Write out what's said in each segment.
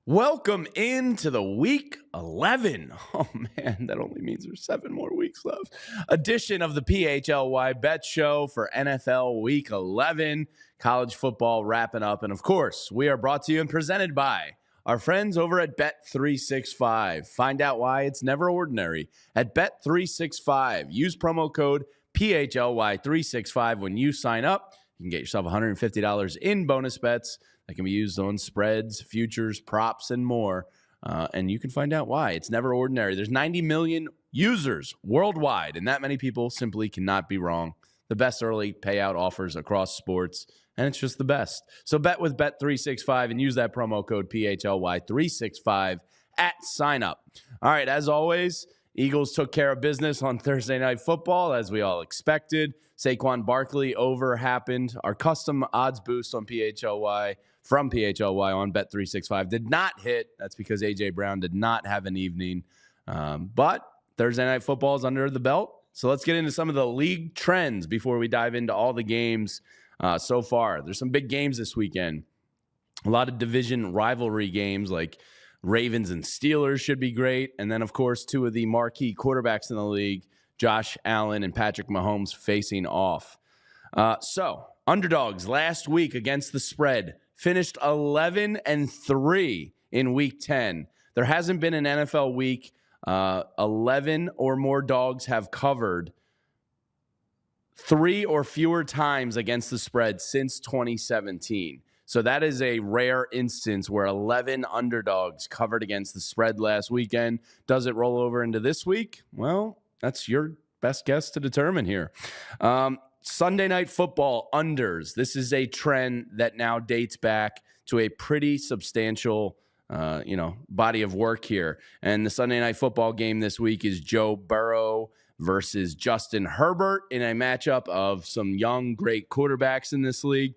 Welcome into the week 11. Oh man, that only means there's 7 more weeks left. Edition of the PHLY Bet Show for NFL Week 11. College football wrapping up. And of course, we are brought to you and presented by our friends over at bet365. Find out why it's never ordinary at bet365. Use promo code PHLY365 when you sign up. You can get yourself $150 in bonus bets that can be used on spreads, futures, props, and more. And you can find out why. It's never ordinary. There's 90 million users worldwide, and that many people simply cannot be wrong. The best early payout offers across sports, and it's just the best. So bet with Bet365 and use that promo code PHLY365 at sign up. All right, as always, Eagles took care of business on Thursday Night Football, as we all expected. Saquon Barkley over happened. Our custom odds boost on PHLY from PHLY on Bet365 did not hit. That's because A.J. Brown did not have an evening. But Thursday Night Football is under the belt. So let's get into some of the league trends before we dive into all the games so far. There's some big games this weekend. A lot of division rivalry games like Ravens and Steelers should be great. And then, of course, 2 of the marquee quarterbacks in the league, Josh Allen and Patrick Mahomes, facing off. So, underdogs last week against the spread finished 11-3 in Week 10. There hasn't been an NFL week 11 or more dogs have covered 3 or fewer times against the spread since 2017. So that is a rare instance where 11 underdogs covered against the spread last weekend. Does it roll over into this week? Well, that's your best guess to determine here. Sunday Night Football unders. This is a trend that now dates back to a pretty substantial body of work here. And the Sunday Night Football game this week is Joe Burrow versus Justin Herbert in a matchup of some young, great quarterbacks in this league.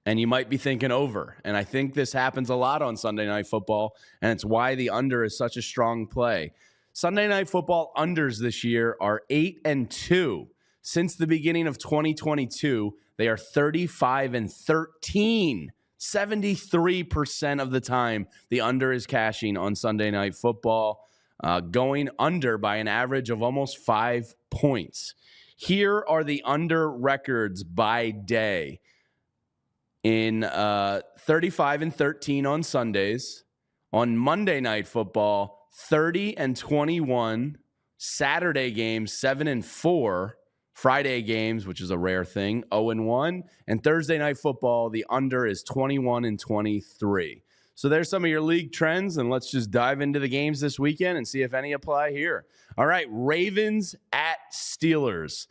And you might be thinking over. And I think this happens a lot on Sunday Night Football, and it's why the under is such a strong play. Sunday Night Football unders this year are 8-2. Since the beginning of 2022, they are 35-13. 73% of the time, the under is cashing on Sunday Night Football, going under by an average of almost 5 points. Here are the under records by day. In 35-13 on Sundays. On Monday Night Football, 30-21. Saturday games, 7-4. Friday games, which is a rare thing, 0-1. And Thursday Night Football, the under is 21-23. So there's some of your league trends, and let's just dive into the games this weekend and see if any apply here. All right, Ravens at Steelers.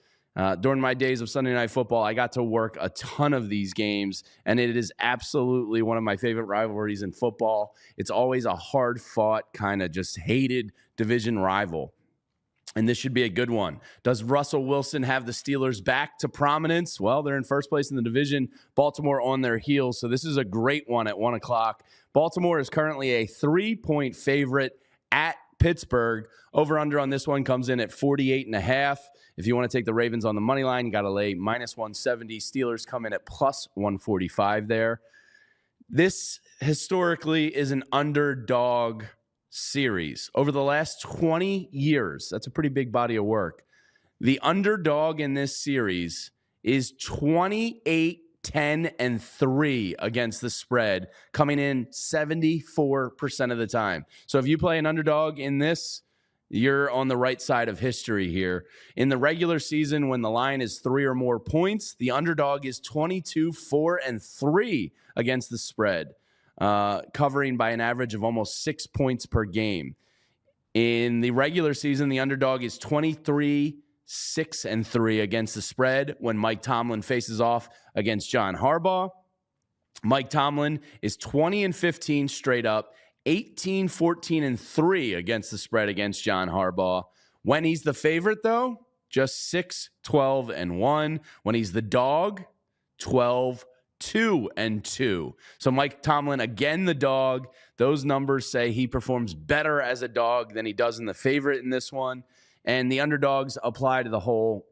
During my days of Sunday Night Football, I got to work a ton of these games, and it is absolutely one of my favorite rivalries in football. It's always a hard-fought, kind of just hated division rival, and this should be a good one. Does Russell Wilson have the Steelers back to prominence? Well, they're in first place in the division. Baltimore on their heels, so this is a great one at 1 o'clock. Baltimore is currently a 3-point favorite at Pittsburgh. Over-under on this one comes in at 48.5. If you want to take the Ravens on the money line, you got to lay -170. Steelers come in at +145 there. This historically is an underdog series. Over the last 20 years, that's a pretty big body of work. The underdog in this series is 28-10-3 against the spread, coming in 74% of the time. So if you play an underdog in this, you're on the right side of history here. In the regular season, when the line is 3 or more points, the underdog is 22-4-3 against the spread, covering by an average of almost 6 points per game. In the regular season, the underdog is 23-6-3 against the spread when Mike Tomlin faces off against John Harbaugh. Mike Tomlin is 20-15 straight up, 18-14-3 against the spread against John Harbaugh. When he's the favorite, though, just 6-12-1. When he's the dog, 12-2-2. So Mike Tomlin, again, the dog. Those numbers say he performs better as a dog than he does in the favorite in this one. And the underdogs apply to the whole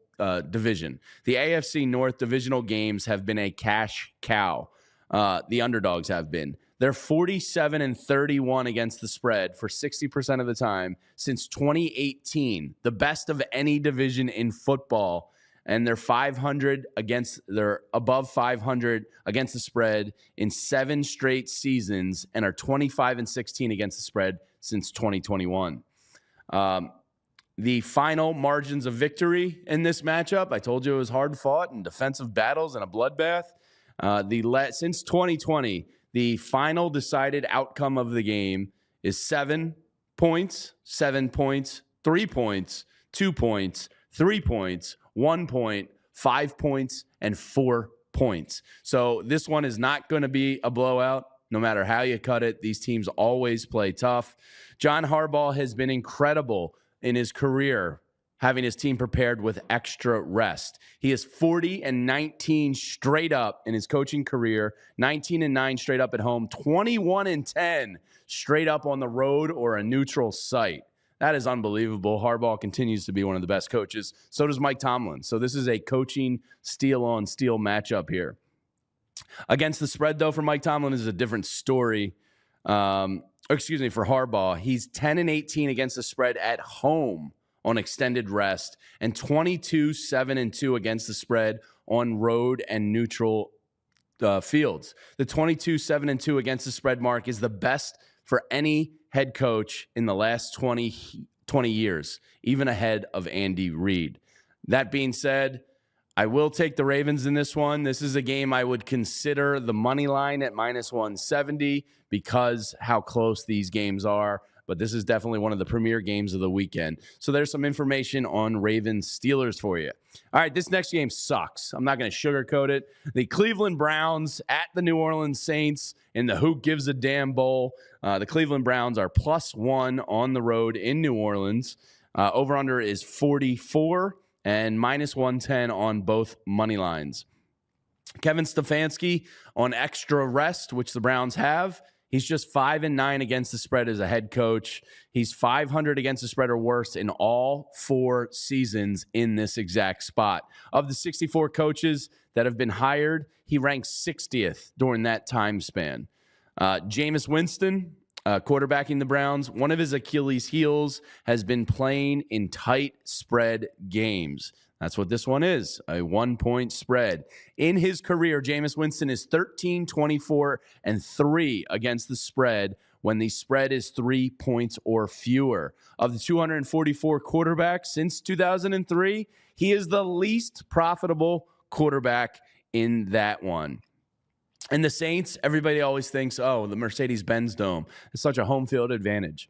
division. The AFC North divisional games have been a cash cow. The underdogs have been. They're 47-31 against the spread for 60% of the time since 2018, the best of any division in football. And they're above 500 against the spread in 7 straight seasons and are 25-16 against the spread since 2021. The final margins of victory in this matchup, I told you it was hard fought and defensive battles and a bloodbath. Since 2020, the final decided outcome of the game is 7 points, 7 points, 3 points, 2 points, 3 points, 1 point, 5 points, and 4 points. So this one is not going to be a blowout. No matter how you cut it, these teams always play tough. John Harbaugh has been incredible in his career, having his team prepared with extra rest. He is 40-19 straight up in his coaching career, 19-9 straight up at home, 21-10 straight up on the road or a neutral site. That is unbelievable. Harbaugh continues to be one of the best coaches. So does Mike Tomlin. So this is a coaching steal-on-steal matchup here. Against the spread, though, for Mike Tomlin is a different story. For Harbaugh, he's 10-18 against the spread at home on extended rest and 22-7-2 against the spread on road and neutral fields. The 22-7-2 against the spread mark is the best for any head coach in the last 20 years, even ahead of Andy Reid. That being said, I will take the Ravens in this one. This is a game I would consider the money line at -170 because how close these games are. But this is definitely one of the premier games of the weekend. So there's some information on Ravens Steelers for you. All right, this next game sucks. I'm not going to sugarcoat it. The Cleveland Browns at the New Orleans Saints in the Who Gives a Damn Bowl. The Cleveland Browns are +1 on the road in New Orleans. Over-under is 44 and -110 on both money lines. Kevin Stefanski on extra rest, which the Browns have. He's just 5-9 against the spread as a head coach. He's 500 against the spread or worse in all 4 seasons in this exact spot. Of the 64 coaches that have been hired, he ranks 60th during that time span. Jameis Winston, quarterbacking the Browns, one of his Achilles heels has been playing in tight spread games. That's what this one is, a 1-point spread. In his career, Jameis Winston is 13-24-3 against the spread when the spread is 3 points or fewer. Of the 244 quarterbacks since 2003, he is the least profitable quarterback in that one. And the Saints, everybody always thinks, oh, the Mercedes-Benz Dome is such a home field advantage.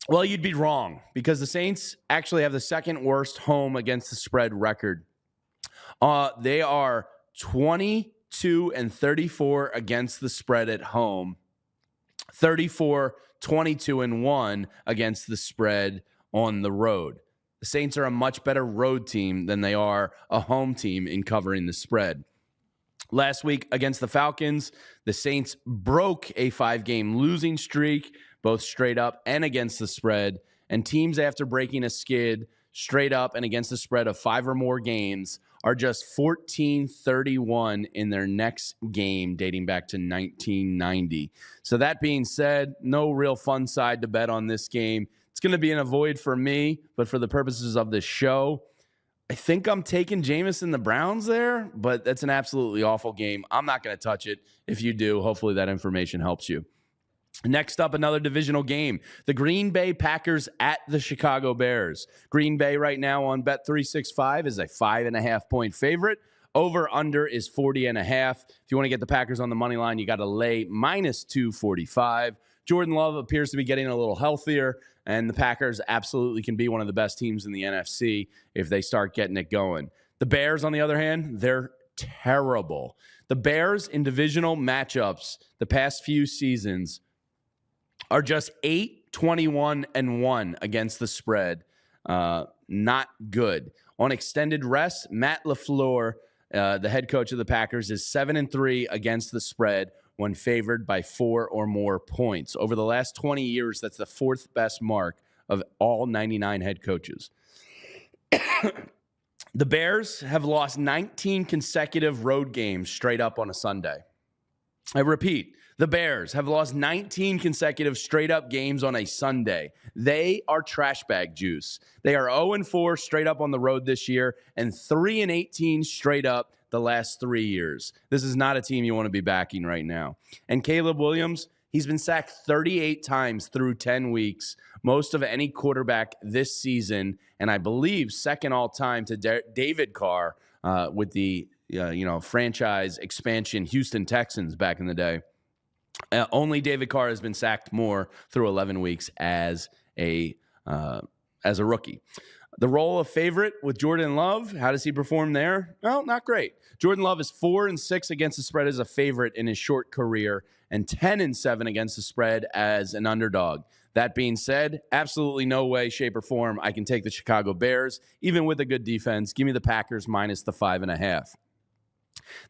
Well, you'd be wrong because the Saints actually have the second worst home against the spread record. They are 22-34 against the spread at home, 34-22-1 against the spread on the road. The Saints are a much better road team than they are a home team in covering the spread. Last week against the Falcons, the Saints broke a 5-game losing streak, both straight up and against the spread. And teams after breaking a skid straight up and against the spread of 5 or more games are just 14-31 in their next game dating back to 1990. So that being said, no real fun side to bet on this game. It's going to be an avoid for me, but for the purposes of this show, I think I'm taking Jameis and the Browns there, but that's an absolutely awful game. I'm not going to touch it. If you do, hopefully that information helps you. Next up, another divisional game. The Green Bay Packers at the Chicago Bears. Green Bay right now on Bet365 is a 5.5-point favorite. Over-under is 40.5. If you want to get the Packers on the money line, you got to lay -245. Jordan Love appears to be getting a little healthier, and the Packers absolutely can be one of the best teams in the NFC if they start getting it going. The Bears, on the other hand, they're terrible. The Bears in divisional matchups the past few seasons are just 8-21-1 against the spread. Not good. On extended rest, Matt LaFleur, the head coach of the Packers, is 7-3 against the spread when favored by 4 or more points. Over the last 20 years, that's the 4th best mark of all 99 head coaches. The Bears have lost 19 consecutive road games straight up on a Sunday. I repeat, the Bears have lost 19 consecutive straight-up games on a Sunday. They are trash bag juice. They are 0-4 straight up on the road this year and 3-18 straight up the last 3 years. This is not a team you want to be backing right now. And Caleb Williams, he's been sacked 38 times through 10 weeks, most of any quarterback this season, and I believe second all-time to David Carr with the franchise expansion Houston Texans back in the day. Only David Carr has been sacked more through 11 weeks as a rookie. The role of favorite with Jordan Love, how does he perform there? Well, not great. Jordan Love is 4-6 against the spread as a favorite in his short career and 10-7 against the spread as an underdog. That being said, absolutely no way, shape, or form I can take the Chicago Bears, even with a good defense. Give me the Packers minus the 5.5.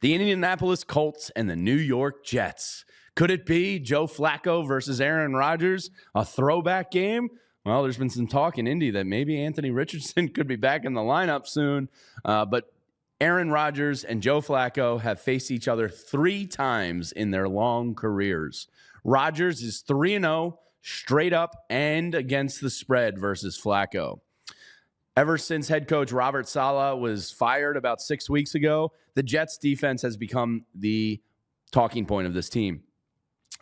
The Indianapolis Colts and the New York Jets. Could it be Joe Flacco versus Aaron Rodgers, a throwback game? Well, there's been some talk in Indy that maybe Anthony Richardson could be back in the lineup soon. But Aaron Rodgers and Joe Flacco have faced each other 3 times in their long careers. Rodgers is 3-0 straight up and against the spread versus Flacco. Ever since head coach Robert Saleh was fired about 6 weeks ago, the Jets defense has become the talking point of this team.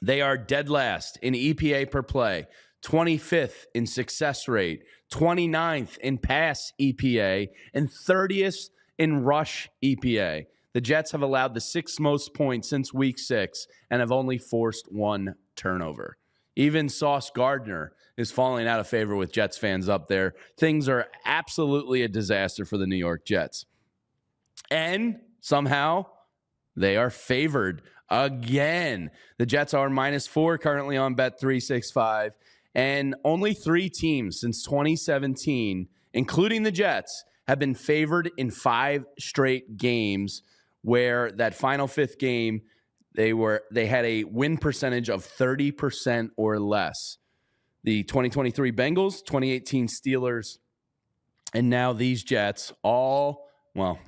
They are dead last in EPA per play, 25th in success rate, 29th in pass EPA, and 30th in rush EPA. The Jets have allowed the 6th most points since week 6 and have only forced 1 turnover. Even Sauce Gardner is falling out of favor with Jets fans up there. Things are absolutely a disaster for the New York Jets. And somehow they are favored again. The Jets are -4 currently on bet365. And only 3 teams since 2017, including the Jets, have been favored in 5 straight games where that final 5th game, they had a win percentage of 30% or less. The 2023 Bengals, 2018 Steelers, and now these Jets, I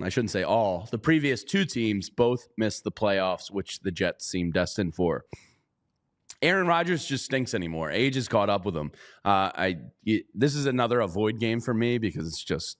shouldn't say all. The previous 2 teams both missed the playoffs, which the Jets seem destined for. Aaron Rodgers just stinks anymore. Age has caught up with him. This is another avoid game for me because it's just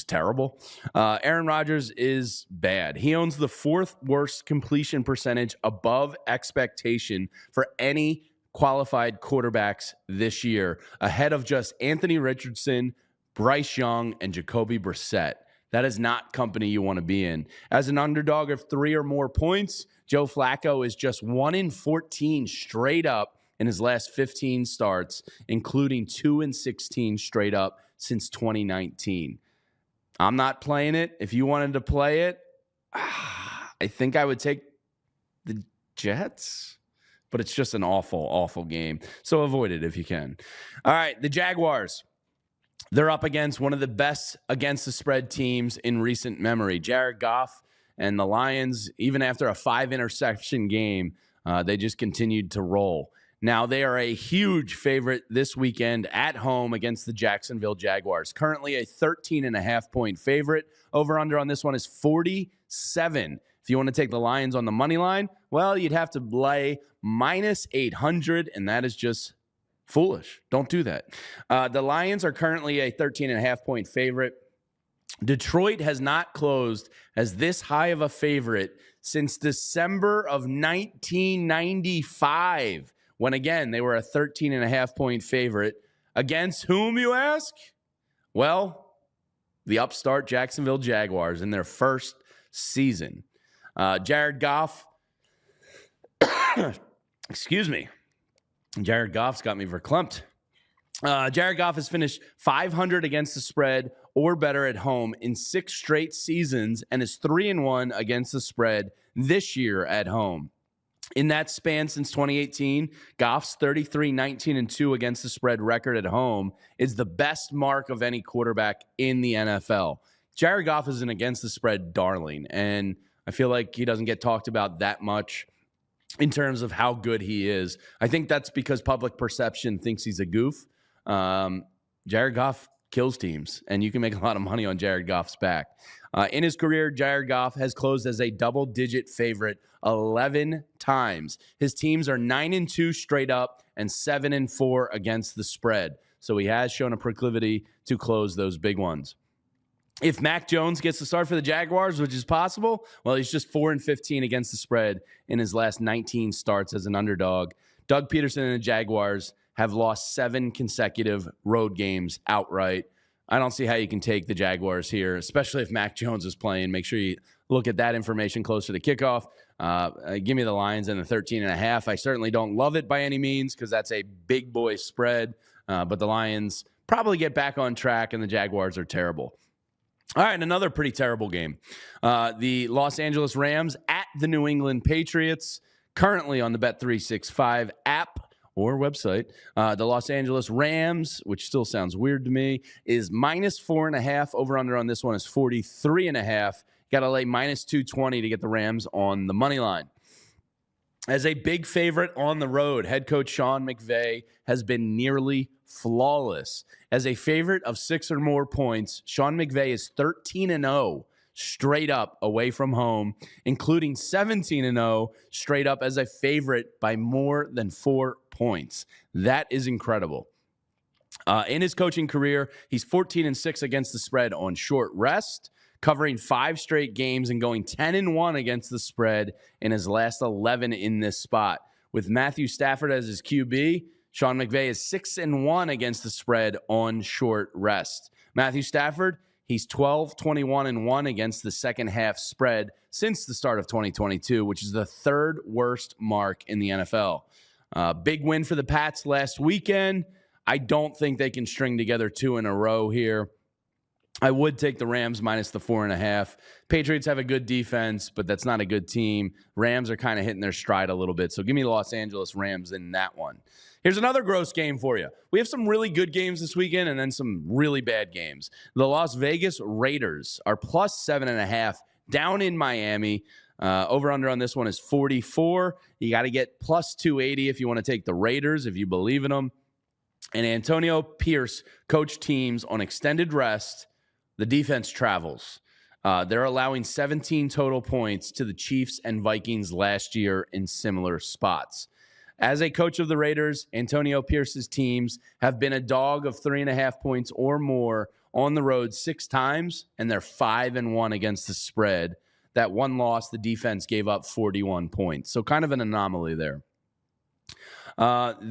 terrible. Aaron Rodgers is bad. He owns the 4th worst completion percentage above expectation for any qualified quarterbacks this year, ahead of just Anthony Richardson, Bryce Young, and Jacoby Brissett. That is not company you want to be in. As an underdog of 3 or more points, Joe Flacco is just 1-14 straight up in his last 15 starts, including 2-16 straight up since 2019. I'm not playing it. If you wanted to play it, I think I would take the Jets, but it's just an awful, awful game. So avoid it if you can. All right, the Jaguars. They're up against one of the best against the spread teams in recent memory. Jared Goff and the Lions, even after a 5-interception game, they just continued to roll. Now, they are a huge favorite this weekend at home against the Jacksonville Jaguars. Currently a 13.5-point favorite. Over-under on this one is 47. If you want to take the Lions on the money line, well, you'd have to lay -800, and that is just foolish. Don't do that. The Lions are currently a 13.5-point favorite. Detroit has not closed as this high of a favorite since December of 1995, when, again, they were a 13.5-point favorite. Against whom, you ask? Well, the upstart Jacksonville Jaguars in their first season. Jared Goff, excuse me. Jared Goff's got me verklempt. Jared Goff has finished 500 against the spread or better at home in 6 straight seasons and is 3-1 against the spread this year at home. In that span since 2018, Goff's 33-19-2 against the spread record at home is the best mark of any quarterback in the NFL. Jared Goff is an against the spread darling, and I feel like he doesn't get talked about that much in terms of how good he is. I think that's because public perception thinks he's a goof. Jared Goff kills teams, and you can make a lot of money on Jared Goff's back. In his career, Jared Goff has closed as a double-digit favorite 11 times. His teams are 9-2 straight up and 7-4 against the spread. So he has shown a proclivity to close those big ones. If Mac Jones gets the start for the Jaguars, which is possible, well, he's just 4-15 against the spread in his last 19 starts as an underdog. Doug Peterson and the Jaguars have lost 7 consecutive road games outright. I don't see how you can take the Jaguars here, especially if Mac Jones is playing. Make sure you look at that information closer to kickoff. Give me the Lions and the 13.5. I certainly don't love it by any means because that's a big boy spread, but the Lions probably get back on track and the Jaguars are terrible. All right, another pretty terrible game. The Los Angeles Rams at the New England Patriots, currently on the Bet365 app or website. The Los Angeles Rams, which still sounds weird to me, is -4.5. Over-under on this one is 43.5. Got to lay -220 to get the Rams on the money line. As a big favorite on the road, head coach Sean McVay has been nearly flawless. As a favorite of 6 or more points, Sean McVay is 13-0 straight up away from home, including 17-0 straight up as a favorite by more than 4 points. That is incredible. In his coaching career, he's 14-6 against the spread on short rest, covering 5 straight games and going 10-1 against the spread in his last 11 in this spot. With Matthew Stafford as his QB, Sean McVay is 6-1 against the spread on short rest. Matthew Stafford, he's 12-21-1 against the second half spread since the start of 2022, which is the 3rd worst mark in the NFL. Big win for the Pats last weekend. I don't think they can string together 2 in a row here. I would take the Rams minus the 4.5. Patriots have a good defense, but that's not a good team. Rams are kind of hitting their stride a little bit. So give me the Los Angeles Rams in that one. Here's another gross game for you. We have some really good games this weekend and then some really bad games. The Las Vegas Raiders are plus 7.5 down in Miami. Over-under on this one is 44. You got to get plus 280 if you want to take the Raiders, if you believe in them. And Antonio Pierce coached teams on extended rest. The defense travels. They're allowing 17 total points to the Chiefs and Vikings last year in similar spots. As a coach of the Raiders, Antonio Pierce's teams have been a dog of 3.5 points or more on the road 6 times, and they're 5-1 against the spread. That one loss, the defense gave up 41 points. So kind of an anomaly there. Let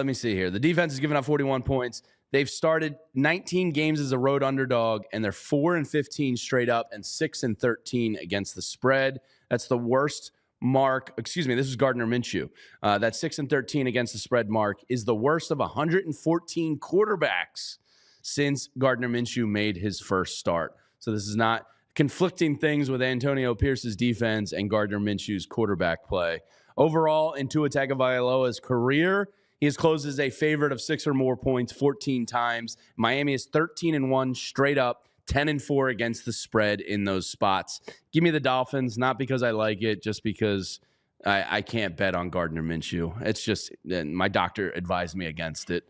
me see here. The defense has given up 41 points. They've started 19 games as a road underdog, and they're 4-15 straight up and 6-13 against the spread. That's the worst mark. Excuse me, this is Gardner Minshew. That 6-13 against the spread mark is the worst of 114 quarterbacks since Gardner Minshew made his first start. So this is not conflicting things with Antonio Pierce's defense and Gardner Minshew's quarterback play. Overall, in Tua Tagovailoa's career, he has closed as a favorite of 6 or more points 14 times. Miami is 13-1 straight up, 10-4 against the spread in those spots. Give me the Dolphins, not because I like it, just because I can't bet on Gardner Minshew. It's just my doctor advised me against it.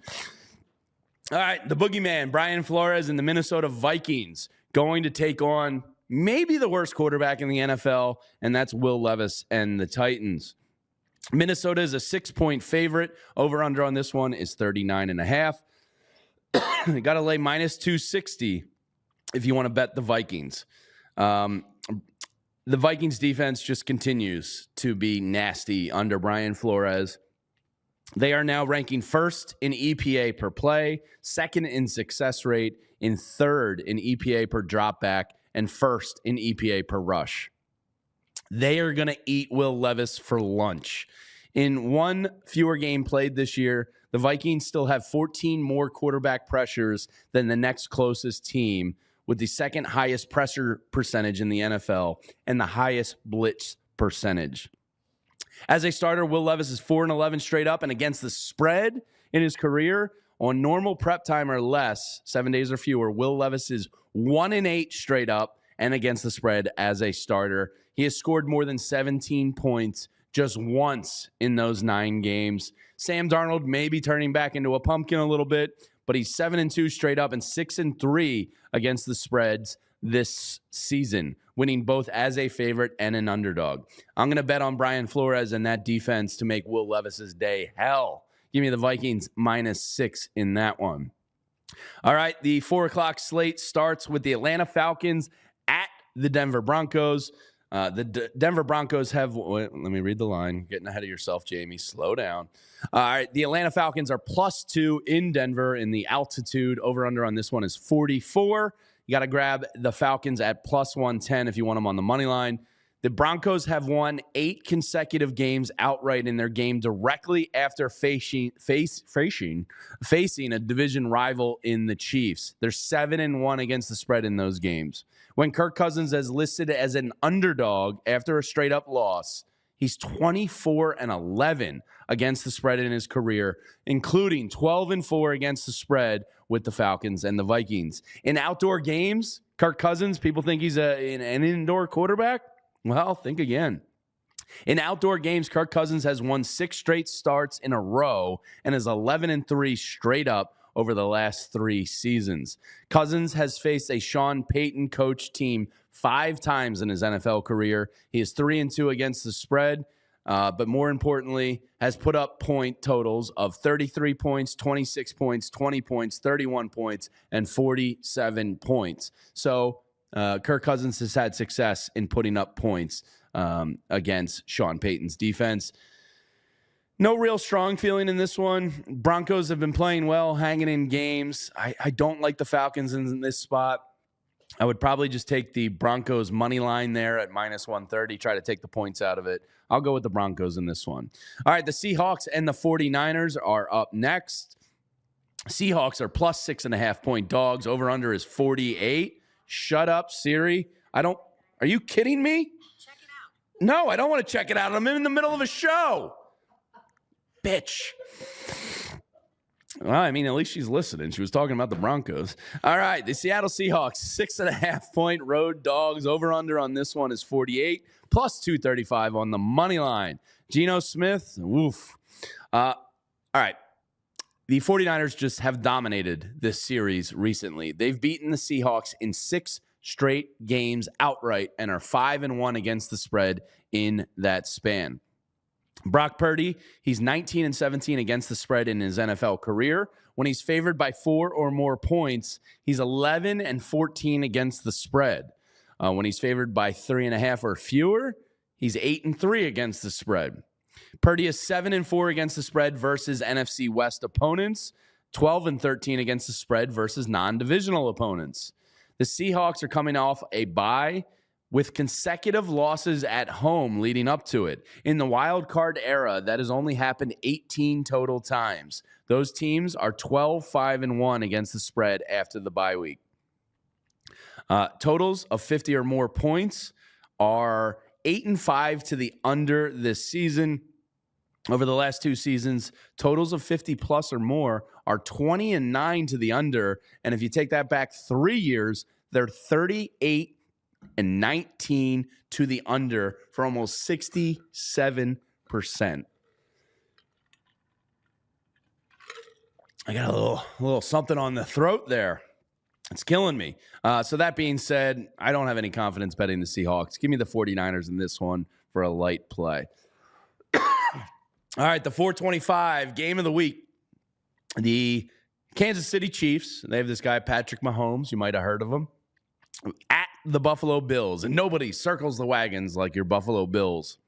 All right, the boogeyman, Brian Flores and the Minnesota Vikings going to take on maybe the worst quarterback in the NFL, and that's Will Levis and the Titans. Minnesota is a 6-point favorite. Over-under on this one is 39.5. Got to lay minus 260 if you want to bet the Vikings. The Vikings defense just continues to be nasty under Brian Flores. They are now ranking 1st in EPA per play, 2nd in success rate, in 3rd in EPA per dropback, and 1st in EPA per rush. They are going to eat Will Levis for lunch. In one fewer game played this year, the Vikings still have 14 more quarterback pressures than the next closest team, with the 2nd highest pressure percentage in the NFL and the highest blitz percentage. As a starter, Will Levis is 4-11 straight up and against the spread in his career. On normal prep time or less, 7 days or fewer, Will Levis is 1-8 straight up and against the spread as a starter. He has scored more than 17 points just once in those 9 games. Sam Darnold may be turning back into a pumpkin a little bit, but he's 7-2 straight up and 6-3 against the spreads this season, winning both as a favorite and an underdog. I'm going to bet on Brian Flores and that defense to make Will Levis's day hell. Give me the Vikings -6 in that one. All right, the 4 o'clock slate starts with the Atlanta Falcons at the Denver Broncos. The Denver Broncos have, let me read the line. Getting ahead of yourself, Jamie. Slow down. All right, the Atlanta Falcons are +2 in Denver in the altitude. Over-under on this one is 44. You got to grab the Falcons at +110 if you want them on the money line. The Broncos have won 8 consecutive games outright in their game directly after facing a division rival in the Chiefs. They're 7-1 against the spread in those games. When Kirk Cousins is listed as an underdog after a straight-up loss, he's 24-11 against the spread in his career, including 12-4 against the spread with the Falcons and the Vikings. In outdoor games, Kirk Cousins, people think he's an indoor quarterback. Well, think again. In outdoor games, Kirk Cousins has won 6 straight starts in a row and is 11-3 straight up over the last 3 seasons. Cousins has faced a Sean Payton coach team 5 times in his NFL career. He is 3-2 against the spread, but more importantly, has put up point totals of 33 points, 26 points, 20 points, 31 points, and 47 points. So Kirk Cousins has had success in putting up points against Sean Payton's defense. No real strong feeling in this one. Broncos have been playing well, hanging in games. I don't like the Falcons in this spot. I would probably just take the Broncos money line there at -130, try to take the points out of it. I'll go with the Broncos in this one. All right, the Seahawks and the 49ers are up next. Seahawks are +6.5 point dogs. Over-under is 48. Shut up, Siri. Are you kidding me? Check it out. No, I don't want to check it out. I'm in the middle of a show. Bitch. Well, I mean, at least she's listening. She was talking about the Broncos. All right, the Seattle Seahawks, 6.5 point road dogs. Over-under on this one is 48, +235 on the money line. Geno Smith, woof. All right. The 49ers just have dominated this series recently. They've beaten the Seahawks in 6 straight games outright and are 5-1 against the spread in that span. Brock Purdy, he's 19-17 against the spread in his NFL career. When he's favored by 4 or more points, he's 11-14 against the spread. When he's favored by 3.5 or fewer, he's 8-3 against the spread. Purdy is 7-4 against the spread versus NFC West opponents, 12-13 against the spread versus non-divisional opponents. The Seahawks are coming off a bye with consecutive losses at home leading up to it. In the wild card era, that has only happened 18 total times. Those teams are 12-5-1 against the spread after the bye week. Totals of 50 or more points are 8-5 to the under this season. Over the last 2 seasons, totals of 50 plus or more are 20-9 to the under. And if you take that back 3 years, they're 38-19 to the under for almost 67%. I got a little something on the throat there. It's killing me. So that being said, I don't have any confidence betting the Seahawks. Give me the 49ers in this one for a light play. All right, the 425 game of the week. The Kansas City Chiefs, they have this guy, Patrick Mahomes. You might have heard of him. At the Buffalo Bills. And nobody circles the wagons like your Buffalo Bills.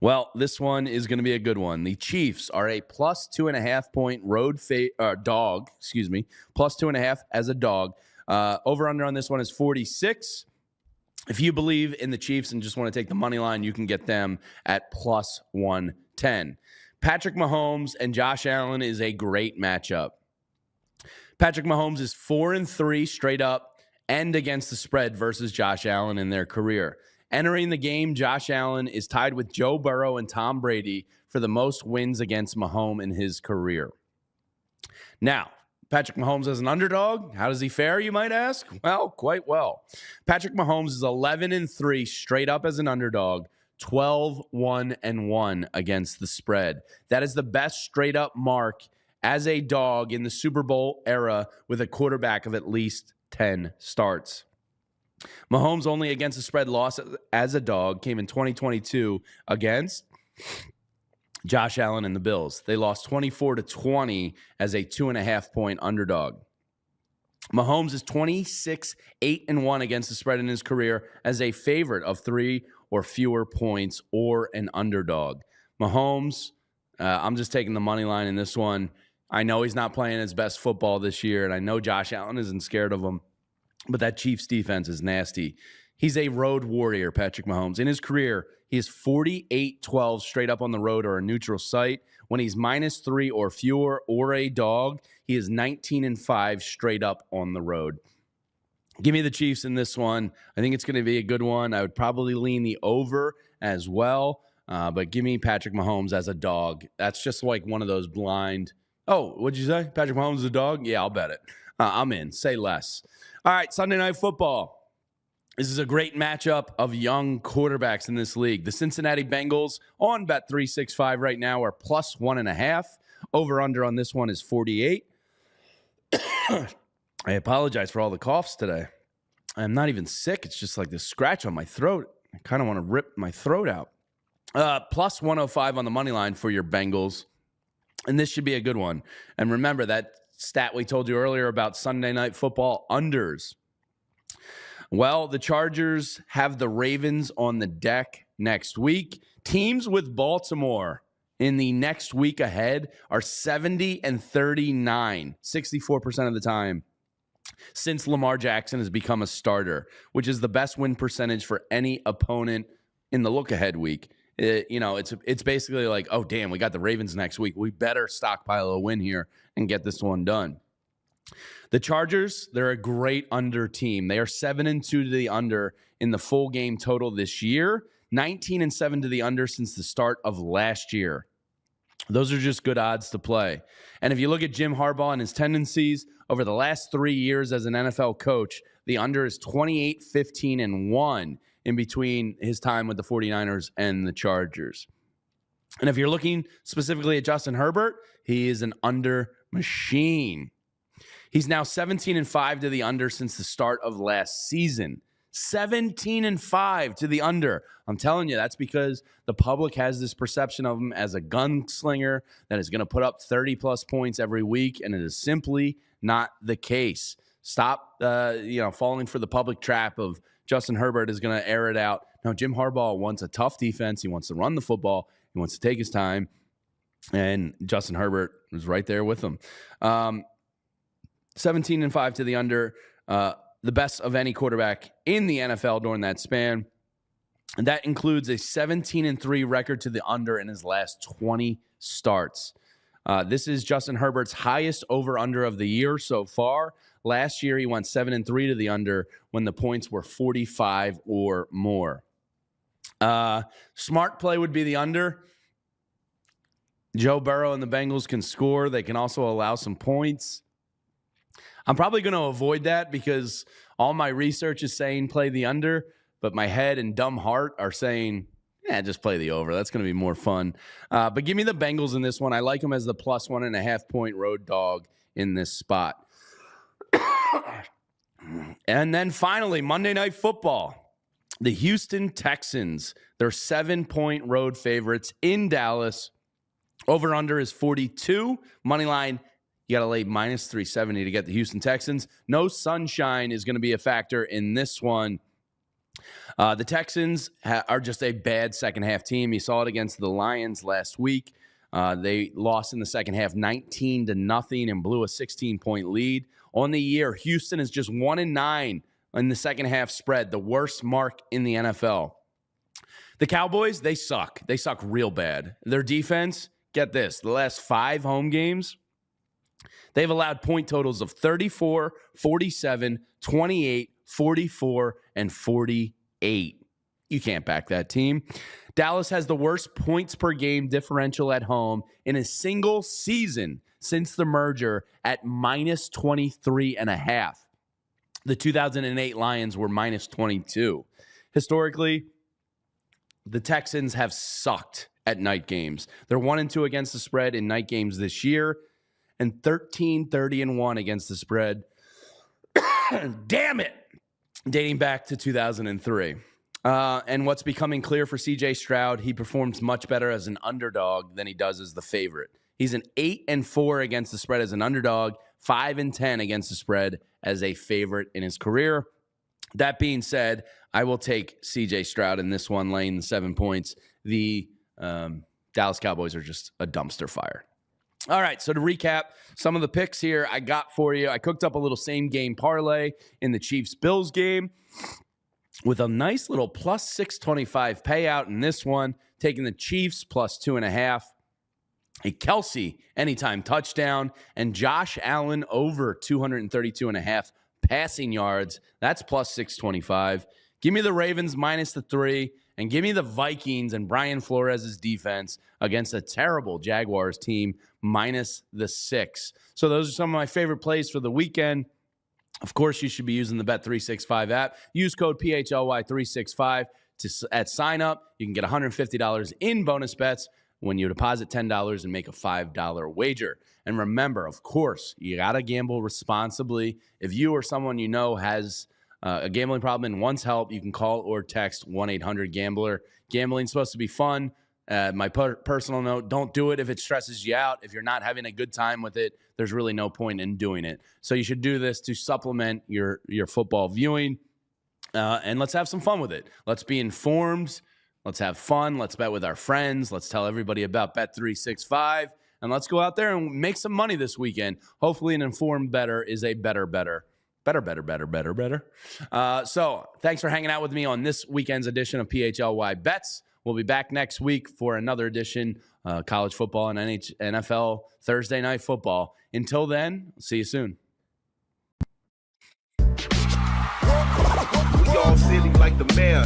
Well, this one is going to be a good one. The Chiefs are a +2.5 point road dog. +2.5 as a dog. Over-under on this one is 46. If you believe in the Chiefs and just want to take the money line, you can get them at +110. Patrick Mahomes and Josh Allen is a great matchup. Patrick Mahomes is 4-3 straight up and against the spread versus Josh Allen in their career. Entering the game, Josh Allen is tied with Joe Burrow and Tom Brady for the most wins against Mahomes in his career. Now, Patrick Mahomes as an underdog, how does he fare, you might ask? Well, quite well. Patrick Mahomes is 11-3 straight up as an underdog, 12-1-1 against the spread. That is the best straight up mark as a dog in the Super Bowl era with a quarterback of at least 10 starts. Mahomes only against the spread loss as a dog came in 2022 against Josh Allen and the Bills. They lost 24-20 as a 2.5-point underdog. Mahomes is 26-8-1 against the spread in his career as a favorite of 3 or fewer points or an underdog. Mahomes, I'm just taking the money line in this one. I know he's not playing his best football this year, and I know Josh Allen isn't scared of him, but that Chiefs defense is nasty. He's a road warrior, Patrick Mahomes. In his career, he is 48-12 straight up on the road or a neutral site. When he's -3 or fewer or a dog, he is 19-5 straight up on the road. Give me the Chiefs in this one. I think it's going to be a good one. I would probably lean the over as well, but give me Patrick Mahomes as a dog. That's just like one of those blind. Oh, what'd you say? Patrick Mahomes is a dog? Yeah, I'll bet it. I'm in. Say less. All right, Sunday Night Football. This is a great matchup of young quarterbacks in this league. The Cincinnati Bengals on Bet365 right now are +1.5. Over-under on this one is 48. I apologize for all the coughs today. I'm not even sick. It's just like this scratch on my throat. I kind of want to rip my throat out. +105 on the money line for your Bengals. And this should be a good one. And remember that stat we told you earlier about Sunday Night Football unders. Well, the Chargers have the Ravens on the deck next week. Teams with Baltimore in the next week ahead are 70-39, 64% of the time since Lamar Jackson has become a starter, which is the best win percentage for any opponent in the look-ahead week. It's basically like, oh, damn, we got the Ravens next week. We better stockpile a win here and get this one done. The Chargers, they're a great under team. They are 7-2 to the under in the full game total this year, 19-7 to the under since the start of last year. Those are just good odds to play. And if you look at Jim Harbaugh and his tendencies over the last 3 years as an NFL coach, the under is 28-15-1 in between his time with the 49ers and the Chargers. And if you're looking specifically at Justin Herbert, he is an under machine. He's now 17-5 to the under since the start of last season. 17-5 to the under. I'm telling you, that's because the public has this perception of him as a gunslinger that is going to put up 30-plus points every week, and it is simply not the case. Stop, falling for the public trap of Justin Herbert is going to air it out. No, Jim Harbaugh wants a tough defense. He wants to run the football. He wants to take his time, and Justin Herbert was right there with him. 17-5 to the under, the best of any quarterback in the NFL during that span. And that includes a 17-3 record to the under in his last 20 starts. This is Justin Herbert's highest over-under of the year so far. Last year, he went 7-3 to the under when the points were 45 or more. Smart play would be the under. Joe Burrow and the Bengals can score. They can also allow some points. I'm probably going to avoid that because all my research is saying play the under, but my head and dumb heart are saying, just play the over. That's going to be more fun. But give me the Bengals in this one. I like them as the +1.5-point road dog in this spot. And then finally, Monday Night Football. The Houston Texans, they're 7-point road favorites in Dallas. Over-under is 42. Money line, you got to lay -370 to get the Houston Texans. No sunshine is going to be a factor in this one. The Texans are just a bad second-half team. You saw it against the Lions last week. They lost in the second half 19-0 and blew a 16-point lead. On the year, Houston is just 1-9 in the second-half spread, the worst mark in the NFL. The Cowboys, they suck. They suck real bad. Their defense, get this, the last 5 home games, they've allowed point totals of 34, 47, 28, 44, and 48. You can't back that team. Dallas has the worst points per game differential at home in a single season since the merger at -23.5. The 2008 Lions were -22. Historically, the Texans have sucked at night games. They're 1-2 against the spread in night games this year and 13-30-1 against the spread. Damn it. dating back to 2003. And what's becoming clear for CJ Stroud, he performs much better as an underdog than he does as the favorite. He's an 8-4 against the spread as an underdog, 5-10 against the spread as a favorite in his career. That being said, I will take CJ Stroud in this one, laying the 7 points. The Dallas Cowboys are just a dumpster fire. All right, so to recap some of the picks here I got for you, I cooked up a little same-game parlay in the Chiefs-Bills game with a nice little plus 625 payout in this one, taking the Chiefs plus 2.5. A Kelsey anytime touchdown, and Josh Allen over 232.5 passing yards. That's plus 625. Give me the Ravens minus the 3, and give me the Vikings and Brian Flores' defense against a terrible Jaguars team minus the 6. So those are some of my favorite plays for the weekend. Of course, you should be using the Bet365 app. Use code PHLY365 at sign up. You can get $150 in bonus bets when you deposit $10 and make a $5 wager. And remember, of course, you got to gamble responsibly. If you or someone you know has a gambling problem and wants help, you can call or text 1-800-GAMBLER. Gambling's supposed to be fun. My personal note, don't do it if it stresses you out. If you're not having a good time with it, there's really no point in doing it. So you should do this to supplement your football viewing. And let's have some fun with it. Let's be informed. Let's have fun. Let's bet with our friends. Let's tell everybody about Bet365. And let's go out there and make some money this weekend. Hopefully an informed bettor is a better. So thanks for hanging out with me on this weekend's edition of PHLY Bets. We'll be back next week for another edition, college football and NFL Thursday night football. Until then, see you soon. We all silly like the mayor.